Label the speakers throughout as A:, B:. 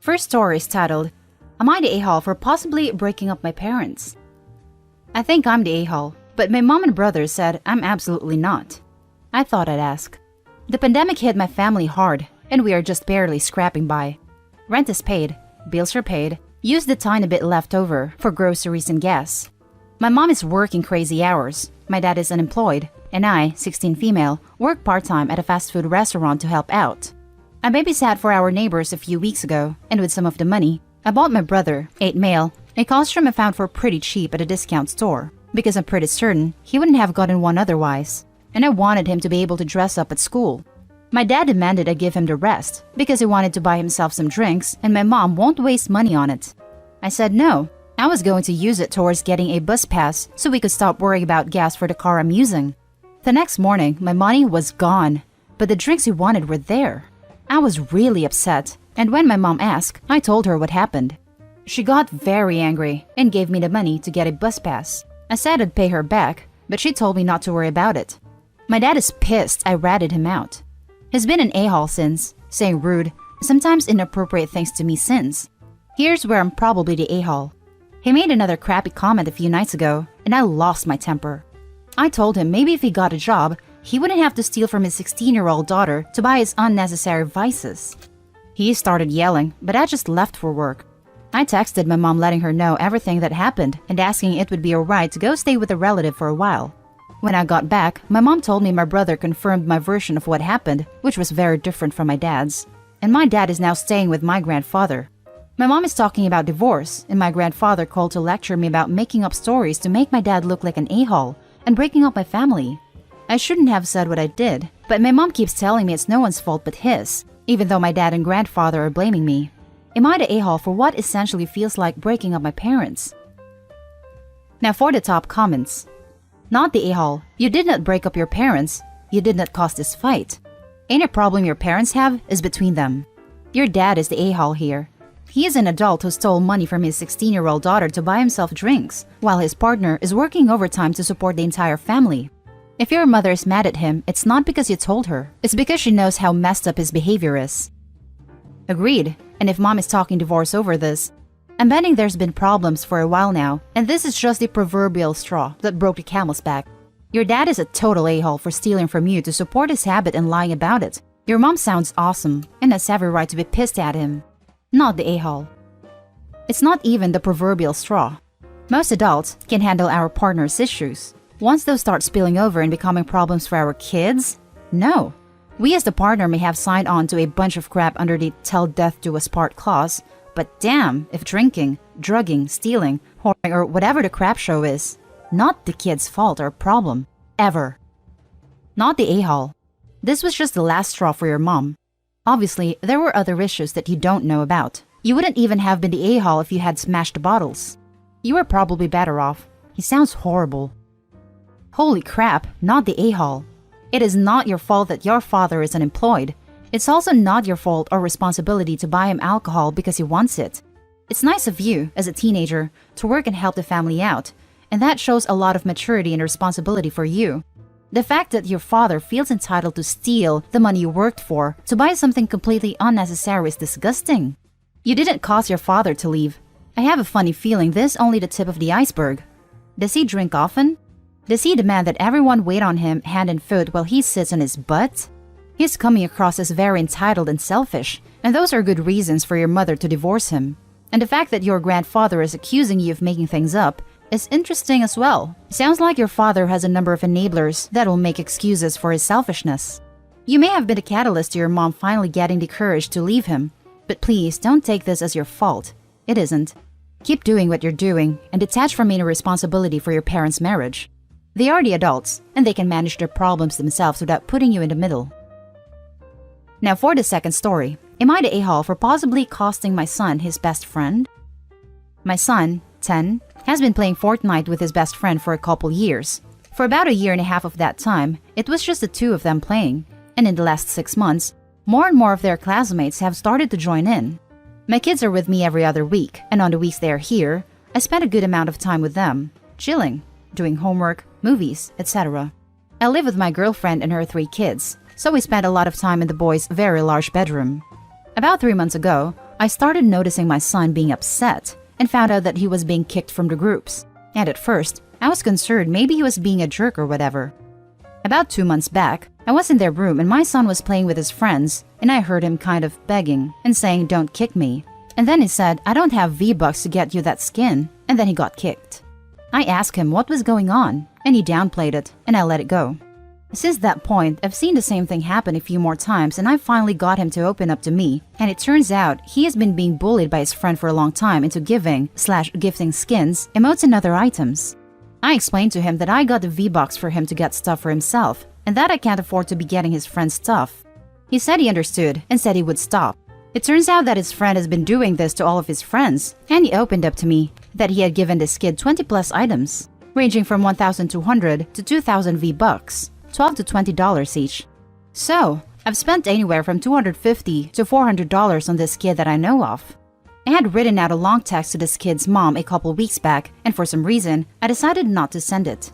A: First story is titled, Am I the a-hole for possibly breaking up my parents? I think I'm the a-hole, but my mom and brother said I'm absolutely not. I thought I'd ask. The pandemic hit my family hard, and we are just barely scrapping by. Rent is paid, bills are paid, use the tiny bit left over for groceries and gas. My mom is working crazy hours, my dad is unemployed, and I, 16 female, work part-time at a fast food restaurant to help out. I babysat for our neighbors a few weeks ago, and with some of the money, I bought my brother, 8 male, a costume I found for pretty cheap at a discount store, because I'm pretty certain he wouldn't have gotten one otherwise, and I wanted him to be able to dress up at school. My dad demanded I give him the rest, because he wanted to buy himself some drinks, and my mom won't waste money on it. I said no, I was going to use it towards getting a bus pass so we could stop worrying about gas for the car I'm using. The next morning, my money was gone, but the drinks he wanted were there. I was really upset, and when my mom asked, I told her what happened. She got very angry and gave me the money to get a bus pass. I said I'd pay her back, but she told me not to worry about it. My dad is pissed I ratted him out. He's been an a-hole since, saying rude, sometimes inappropriate things to me since. Here's where I'm probably the a-hole. He made another crappy comment a few nights ago, and I lost my temper. I told him maybe if he got a job, he wouldn't have to steal from his 16-year-old daughter to buy his unnecessary vices. He started yelling, but I just left for work. I texted my mom letting her know everything that happened and asking it would be alright to go stay with a relative for a while. When I got back, my mom told me my brother confirmed my version of what happened, which was very different from my dad's. And my dad is now staying with my grandfather. My mom is talking about divorce, and my grandfather called to lecture me about making up stories to make my dad look like an a-hole and breaking up my family. I shouldn't have said what I did, but my mom keeps telling me it's no one's fault but his, even though my dad and grandfather are blaming me. Am I the a-hole for what essentially feels like breaking up my parents? Now for the top comments. Not the a-hole. You did not break up your parents. You did not cause this fight. Any problem your parents have is between them. Your dad is the a-hole here. He is an adult who stole money from his 16-year-old daughter to buy himself drinks, while his partner is working overtime to support the entire family. If your mother is mad at him, it's not because you told her. It's because she knows how messed up his behavior is. Agreed. And if mom is talking divorce over this, I'm betting there's been problems for a while now, and this is just the proverbial straw that broke the camel's back. Your dad is a total a-hole for stealing from you to support his habit and lying about it. Your mom sounds awesome and has every right to be pissed at him. Not the a-hole. It's not even the proverbial straw. Most adults can handle our partner's issues. Once those start spilling over and becoming problems for our kids, no. We as the partner may have signed on to a bunch of crap under the "till death do us part" clause, but damn if drinking, drugging, stealing, whoring, or whatever the crap show is, not the kid's fault or problem, ever. Not the a-hole. This was just the last straw for your mom. Obviously, there were other issues that you don't know about. You wouldn't even have been the a-hole if you had smashed the bottles. You were probably better off. He sounds horrible. Holy crap, not the a-hole. It is not your fault that your father is unemployed. It's also not your fault or responsibility to buy him alcohol because he wants it. It's nice of you, as a teenager, to work and help the family out, and that shows a lot of maturity and responsibility for you. The fact that your father feels entitled to steal the money you worked for to buy something completely unnecessary is disgusting. You didn't cause your father to leave. I have a funny feeling this is only the tip of the iceberg. Does he drink often? Does he demand that everyone wait on him hand and foot while he sits on his butt? He's coming across as very entitled and selfish, and those are good reasons for your mother to divorce him. And the fact that your grandfather is accusing you of making things up is interesting as well. Sounds like your father has a number of enablers that will make excuses for his selfishness. You may have been a catalyst to your mom finally getting the courage to leave him, but please don't take this as your fault. It isn't. Keep doing what you're doing and detach from any responsibility for your parents' marriage. They are the adults, and they can manage their problems themselves without putting you in the middle. Now for the second story. Am I the a-hole for possibly costing my son his best friend? My son, 10, has been playing Fortnite with his best friend for a couple years. For about a year and a half of that time, it was just the two of them playing, and in the last 6 months, more and more of their classmates have started to join in. My kids are with me every other week, and on the weeks they are here, I spend a good amount of time with them, chilling, doing homework, movies, etc. I live with my girlfriend and her 3 kids, so we spend a lot of time in the boys' very large bedroom. About 3 months ago, I started noticing my son being upset and found out that he was being kicked from the groups. And at first, I was concerned maybe he was being a jerk or whatever. About 2 months back, I was in their room and my son was playing with his friends, and I heard him kind of begging and saying, "Don't kick me." And then he said, "I don't have V-Bucks to get you that skin," and then he got kicked. I asked him what was going on, and he downplayed it, and I let it go. Since that point, I've seen the same thing happen a few more times, and I finally got him to open up to me, and it turns out he has been being bullied by his friend for a long time into giving/gifting skins, emotes, and other items. I explained to him that I got the V-Bucks for him to get stuff for himself, and that I can't afford to be getting his friend's stuff. He said he understood and said he would stop. It turns out that his friend has been doing this to all of his friends, and he opened up to me that he had given this kid 20 plus items, ranging from 1,200 to 2,000 V-Bucks, $12 to $20 each. So, I've spent anywhere from $250 to $400 on this kid that I know of. I had written out a long text to this kid's mom a couple weeks back, and for some reason, I decided not to send it.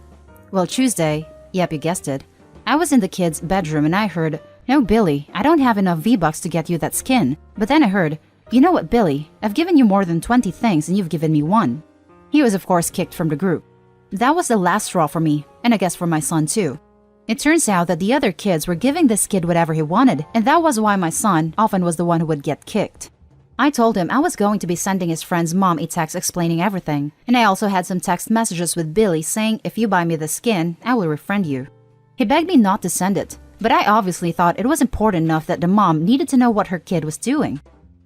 A: Well, Tuesday, yep, you guessed it, I was in the kid's bedroom and I heard, "No, Billy, I don't have enough V-Bucks to get you that skin." But then I heard, "You know what, Billy, I've given you more than 20 things and you've given me one." He was of course kicked from the group. That was the last straw for me, and I guess for my son too. It turns out that the other kids were giving this kid whatever he wanted, and that was why my son often was the one who would get kicked. I told him I was going to be sending his friend's mom a text explaining everything, and I also had some text messages with Billy saying, "If you buy me the skin, I will refriend you." He begged me not to send it, but I obviously thought it was important enough that the mom needed to know what her kid was doing.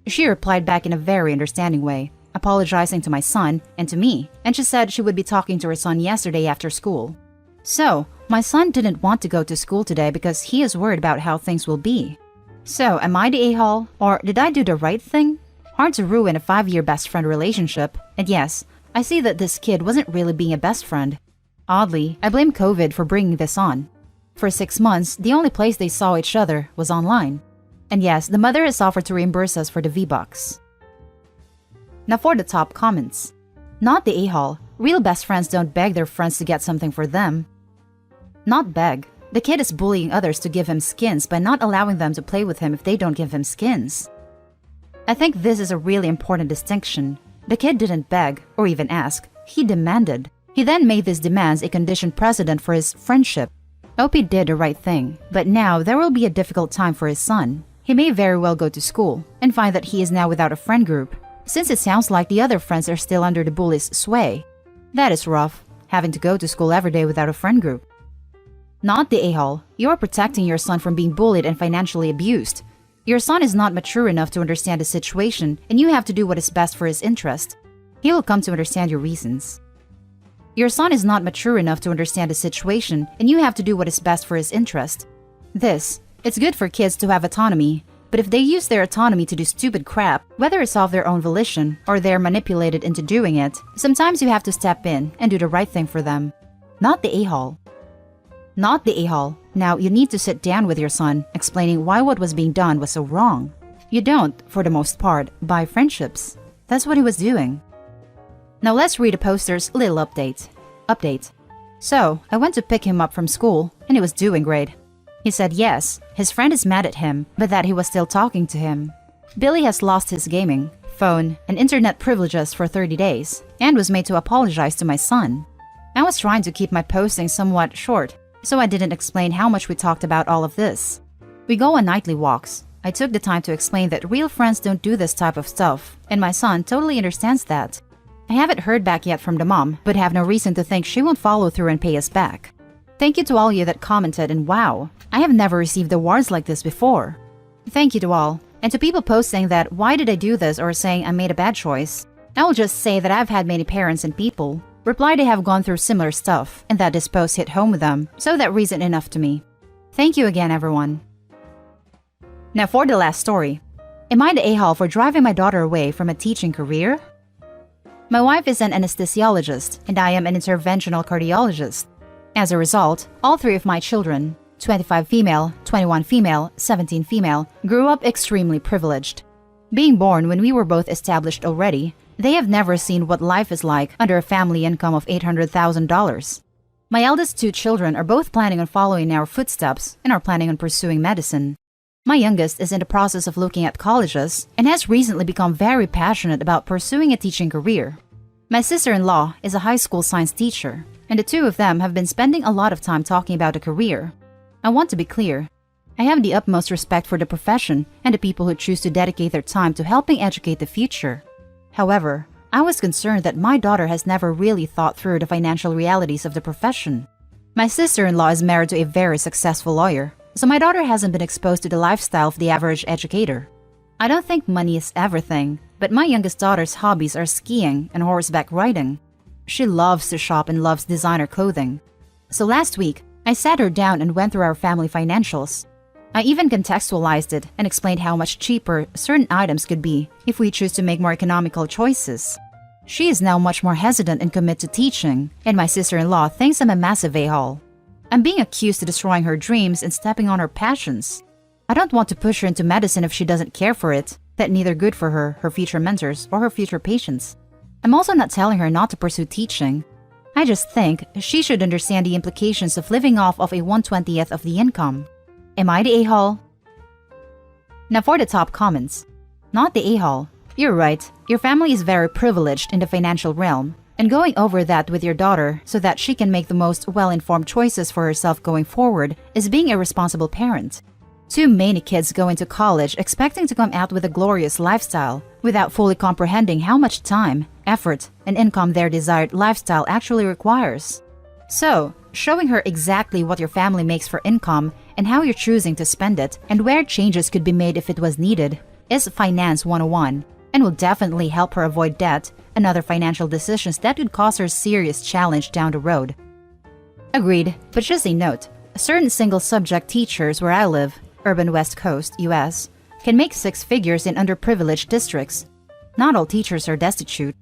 A: She replied back in a very understanding way, apologizing to my son and to me, and she said she would be talking to her son yesterday after school. So, my son didn't want to go to school today because he is worried about how things will be. So, am I the a-hole, or did I do the right thing? Hard to ruin a 5-year best friend relationship, and yes, I see that this kid wasn't really being a best friend. Oddly, I blame COVID for bringing this on. For 6 months, the only place they saw each other was online. And yes, the mother has offered to reimburse us for the V-Bucks. Now for the top comments. Not the a-hole. Real best friends don't beg their friends to get something for them. Not beg. The kid is bullying others to give him skins by not allowing them to play with him if they don't give him skins. I think this is a really important distinction. The kid didn't beg or even ask. He demanded. He then made these demands a conditioned precedent for his friendship. Opie did the right thing, but now there will be a difficult time for his son. He may very well go to school and find that he is now without a friend group, since it sounds like the other friends are still under the bully's sway. That is rough, having to go to school every day without a friend group. Not the a-hole. You are protecting your son from being bullied and financially abused. Your son is not mature enough to understand the situation, and you have to do what is best for his interest. He will come to understand your reasons. Your son is not mature enough to understand the situation, and you have to do what is best for his interest. It's good for kids to have autonomy, but if they use their autonomy to do stupid crap, whether it's of their own volition or they're manipulated into doing it, sometimes you have to step in and do the right thing for them. Not the a-hole. Not the a-hole. Now, you need to sit down with your son, explaining why what was being done was so wrong. You don't, for the most part, buy friendships. That's what he was doing. Now let's read a poster's little update. So, I went to pick him up from school, and he was doing great. He said yes, his friend is mad at him, but that he was still talking to him. Billy has lost his gaming, phone, and internet privileges for 30 days, and was made to apologize to my son. I was trying to keep my posting somewhat short, so I didn't explain how much we talked about all of this. We go on nightly walks. I took the time to explain that real friends don't do this type of stuff, and my son totally understands that. I haven't heard back yet from the mom, but have no reason to think she won't follow through and pay us back. Thank you to all you that commented, and wow, I have never received awards like this before. Thank you to all, and to people posting that why did I do this or saying I made a bad choice. I will just say that I've had many parents and people reply they have gone through similar stuff and that this post hit home with them, so that reason enough to me. Thank you again, everyone. Now for the last story. Am I the a-hole for driving my daughter away from a teaching career? My wife is an anesthesiologist and I am an interventional cardiologist. As a result, all 3 of my children, 25 female, 21 female, 17 female, grew up extremely privileged. Being born when we were both established already, they have never seen what life is like under a family income of $800,000. My eldest 2 children are both planning on following in our footsteps and are planning on pursuing medicine. My youngest is in the process of looking at colleges and has recently become very passionate about pursuing a teaching career. My sister-in-law is a high school science teacher, and the two of them have been spending a lot of time talking about a career. I want to be clear. I have the utmost respect for the profession and the people who choose to dedicate their time to helping educate the future. However, I was concerned that my daughter has never really thought through the financial realities of the profession. My sister-in-law is married to a very successful lawyer, so my daughter hasn't been exposed to the lifestyle of the average educator. I don't think money is everything, but my youngest daughter's hobbies are skiing and horseback riding. She loves to shop and loves designer clothing. So last week, I sat her down and went through our family financials. I even contextualized it and explained how much cheaper certain items could be if we choose to make more economical choices. She is now much more hesitant and committed to teaching, and my sister-in-law thinks I'm a massive a-hole. I'm being accused of destroying her dreams and stepping on her passions. I don't want to push her into medicine if she doesn't care for it. That's neither good for her, her future mentors, or her future patients. I'm also not telling her not to pursue teaching. I just think she should understand the implications of living off of a 1/20th of the income. Am I the a-hole? Now for the top comments. Not the a-hole. You're right, your family is very privileged in the financial realm, and going over that with your daughter so that she can make the most well-informed choices for herself going forward is being a responsible parent. Too many kids go into college expecting to come out with a glorious lifestyle without fully comprehending how much time, effort, and income their desired lifestyle actually requires. So, showing her exactly what your family makes for income and how you're choosing to spend it and where changes could be made if it was needed is Finance 101 and will definitely help her avoid debt and other financial decisions that could cause her serious challenge down the road. Agreed, but just a note, certain single-subject teachers where I live, Urban West Coast, US, can make 6 figures in underprivileged districts. Not all teachers are destitute.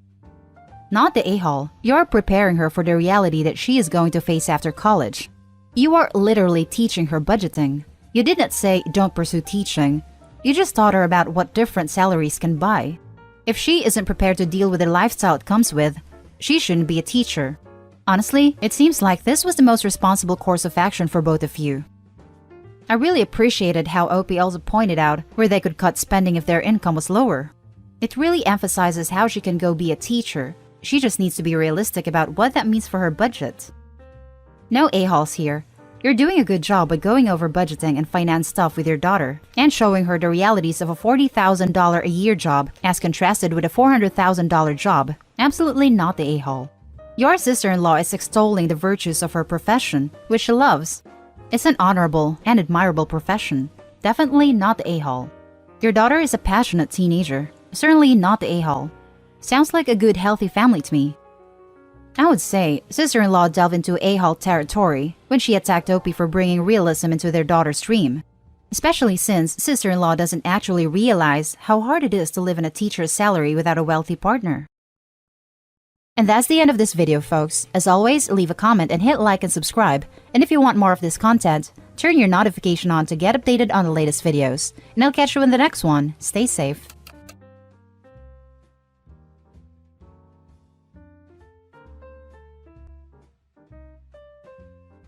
A: Not the a-hole, you're preparing her for the reality that she is going to face after college. You are literally teaching her budgeting. You did not say don't pursue teaching. You just taught her about what different salaries can buy. If she isn't prepared to deal with the lifestyle it comes with, she shouldn't be a teacher. Honestly, it seems like this was the most responsible course of action for both of you. I really appreciated how OP also pointed out where they could cut spending if their income was lower. It really emphasizes how she can go be a teacher. She just needs to be realistic about what that means for her budget. No a-holes here. You're doing a good job by going over budgeting and finance stuff with your daughter and showing her the realities of a $40,000 a year job as contrasted with a $400,000 job. Absolutely not the a-hole. Your sister-in-law is extolling the virtues of her profession, which she loves. It's an honorable and admirable profession. Definitely not the a-hole. Your daughter is a passionate teenager. Certainly not the a-hole. Sounds like a good healthy family to me. I would say sister-in-law delved into a-hole territory when she attacked OP for bringing realism into their daughter's dream. Especially since sister-in-law doesn't actually realize how hard it is to live on a teacher's salary without a wealthy partner. And that's the end of this video, folks. As always, leave a comment and hit like and subscribe. And if you want more of this content, turn your notification on to get updated on the latest videos. And I'll catch you in the next one. Stay safe.